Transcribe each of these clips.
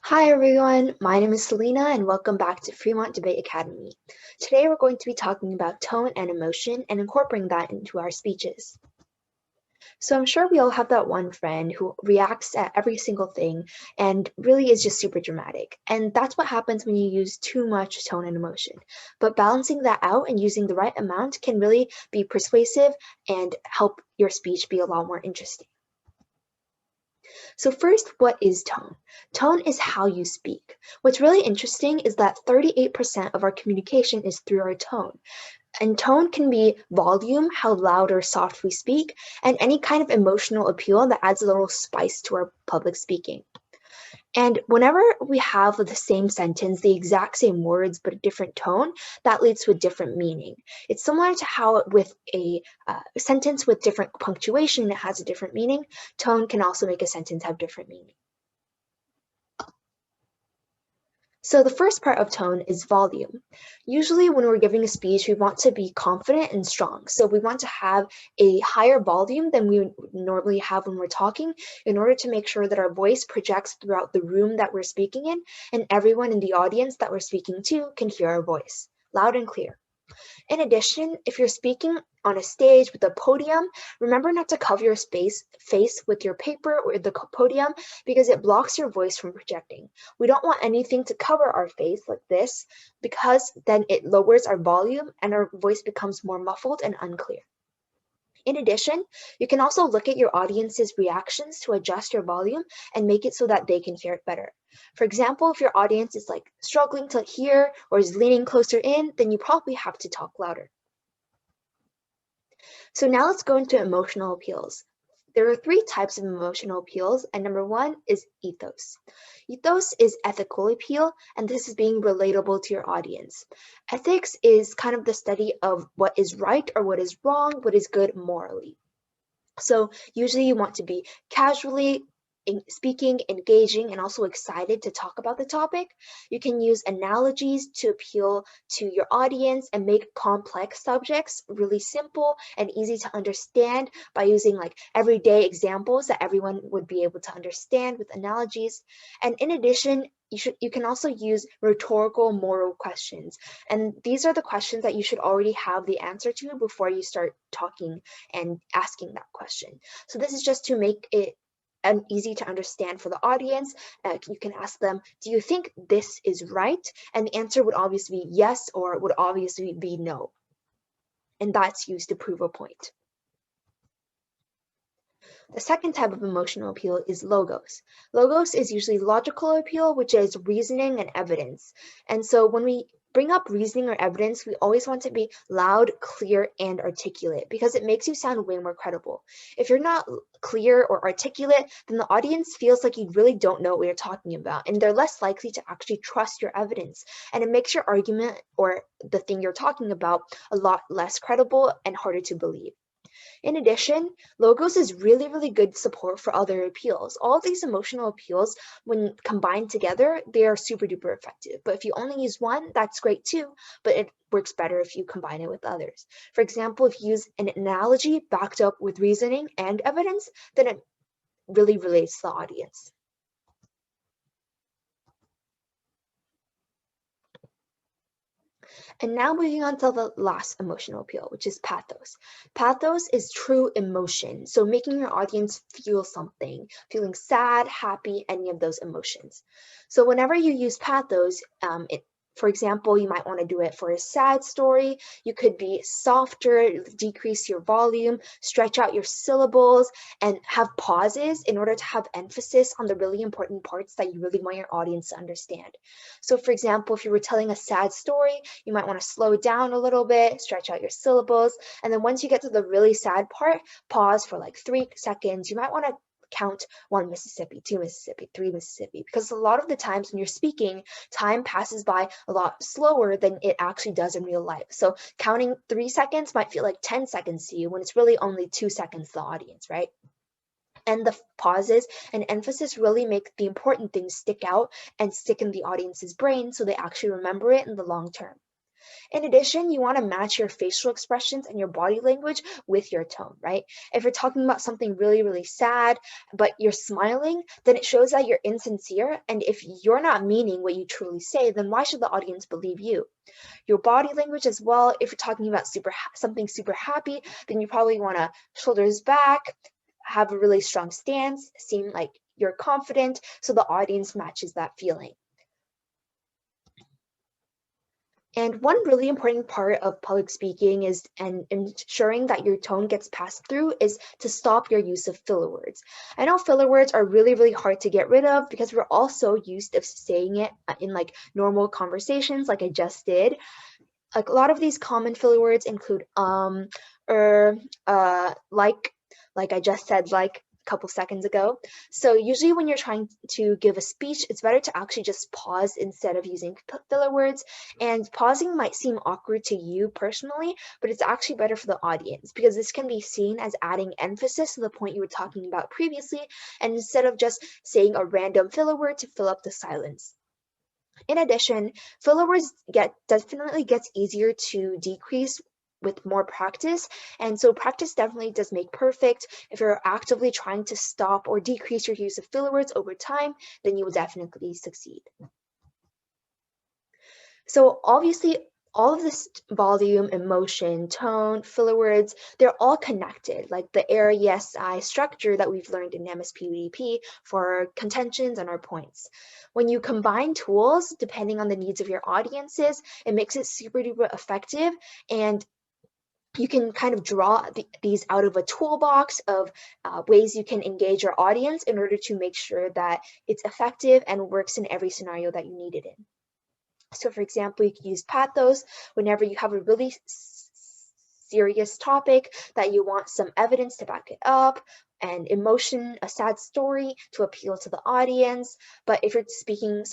Hi everyone, my name is Selena and welcome back to Fremont Debate Academy. Today we're going to be talking about tone and emotion and incorporating that into our speeches. So I'm sure we all have that one friend who reacts at every single thing and really is just super dramatic. And that's what happens when you use too much tone and emotion. But balancing that out and using the right amount can really be persuasive and help your speech be a lot more interesting. So first, what is tone? Tone is how you speak. What's really interesting is that 38% of our communication is through our tone. And tone can be volume, how loud or soft we speak, and any kind of emotional appeal that adds a little spice to our public speaking. And whenever we have the same sentence, the exact same words, but a different tone, that leads to a different meaning. It's similar to how with a sentence with different punctuation, it has a different meaning. Tone can also make a sentence have different meaning. So the first part of tone is volume. Usually when we're giving a speech, we want to be confident and strong. So we want to have a higher volume than we normally have when we're talking in order to make sure that our voice projects throughout the room that we're speaking in and everyone in the audience that we're speaking to can hear our voice loud and clear. In addition, if you're speaking on a stage with a podium, remember not to cover your face with your paper or the podium because it blocks your voice from projecting. We don't want anything to cover our face like this because then it lowers our volume and our voice becomes more muffled and unclear. In addition, you can also look at your audience's reactions to adjust your volume and make it so that they can hear it better. For example, if your audience is like struggling to hear or is leaning closer in, then you probably have to talk louder. So now let's go into emotional appeals. There are three types of emotional appeals, and number one is ethos. Ethos is ethical appeal, and this is being relatable to your audience. Ethics is kind of the study of what is right or what is wrong, what is good morally. So usually you want to be casually speaking, engaging, and also excited to talk about the topic. You can use analogies to appeal to your audience and make complex subjects really simple and easy to understand by using like everyday examples that everyone would be able to understand with analogies. And in addition, you can also use rhetorical moral questions. And these are the questions that you should already have the answer to before you start talking and asking that question. So this is just to make it and easy to understand for the audience. You can ask them, do you think this is right? And the answer would obviously be yes or would obviously be no. And that's used to prove a point. The second type of emotional appeal is logos. Logos is usually logical appeal, which is reasoning and evidence. And so when we bring up reasoning or evidence, we always want to be loud, clear, and articulate because it makes you sound way more credible. If you're not clear or articulate, then the audience feels like you really don't know what you're talking about, and they're less likely to actually trust your evidence. And it makes your argument or the thing you're talking about a lot less credible and harder to believe. In addition, logos is really, really good support for other appeals. All of these emotional appeals, when combined together, they are super duper effective. But if you only use one, that's great too, but it works better if you combine it with others. For example, if you use an analogy backed up with reasoning and evidence, then it really relates to the audience. And now moving on to the last emotional appeal, which is pathos. Pathos is true emotion, so making your audience feel something, feeling sad, happy, any of those emotions. So whenever you use pathos, for example, you might want to do it for a sad story. You could be softer, decrease your volume, stretch out your syllables, and have pauses in order to have emphasis on the really important parts that you really want your audience to understand. So for example, if you were telling a sad story, you might want to slow down a little bit, stretch out your syllables, and then once you get to the really sad part, pause for like 3 seconds. You might want to count 1 Mississippi, 2 Mississippi, 3 Mississippi, because a lot of the times when you're speaking, time passes by a lot slower than it actually does in real life. So counting 3 seconds might feel like 10 seconds to you when it's really only 2 seconds to the audience, right? And the pauses and emphasis really make the important things stick out and stick in the audience's brain so they actually remember it in the long term. In addition, you want to match your facial expressions and your body language with your tone, right? If you're talking about something really, really sad, but you're smiling, then it shows that you're insincere. And if you're not meaning what you truly say, then why should the audience believe you? Your body language as well. If you're talking about something super happy, then you probably want to shoulders back, have a really strong stance, seem like you're confident, so the audience matches that feeling. And one really important part of public speaking is and ensuring that your tone gets passed through is to stop your use of filler words. I know filler words are really, really hard to get rid of because we're all so used of saying it in like normal conversations like I just did. Like a lot of these common filler words include like I just said, like a couple seconds ago. So usually when you're trying to give a speech, it's better to actually just pause instead of using filler words. And pausing might seem awkward to you personally, but it's actually better for the audience because this can be seen as adding emphasis to the point you were talking about previously, and instead of just saying a random filler word to fill up the silence. In addition, filler words definitely gets easier to decrease with more practice, and so practice definitely does make perfect. If you're actively trying to stop or decrease your use of filler words over time, then you will definitely succeed. So obviously, all of this volume, emotion, tone, filler words, they're all connected, like the ARESI structure that we've learned in MSPDP for our contentions and our points. When you combine tools, depending on the needs of your audiences, it makes it super duper effective, and you can kind of draw these out of a toolbox of ways you can engage your audience in order to make sure that it's effective and works in every scenario that you need it in. So for example, you can use pathos whenever you have a really serious topic that you want some evidence to back it up, and emotion, a sad story to appeal to the audience. But if you're speaking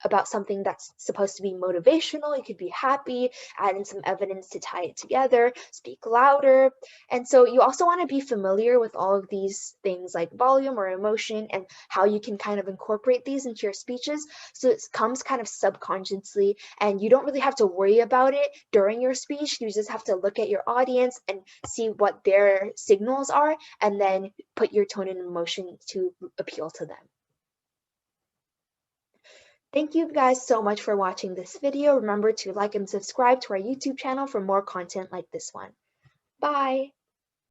about something that's supposed to be motivational, it could be happy, add in some evidence to tie it together, speak louder. And so you also want to be familiar with all of these things like volume or emotion and how you can kind of incorporate these into your speeches so it comes kind of subconsciously and you don't really have to worry about it during your speech. You just have to look at your audience and see what their signals are and then put your tone and emotion to appeal to them. Thank you guys so much for watching this video. Remember to like and subscribe to our YouTube channel for more content like this one. Bye!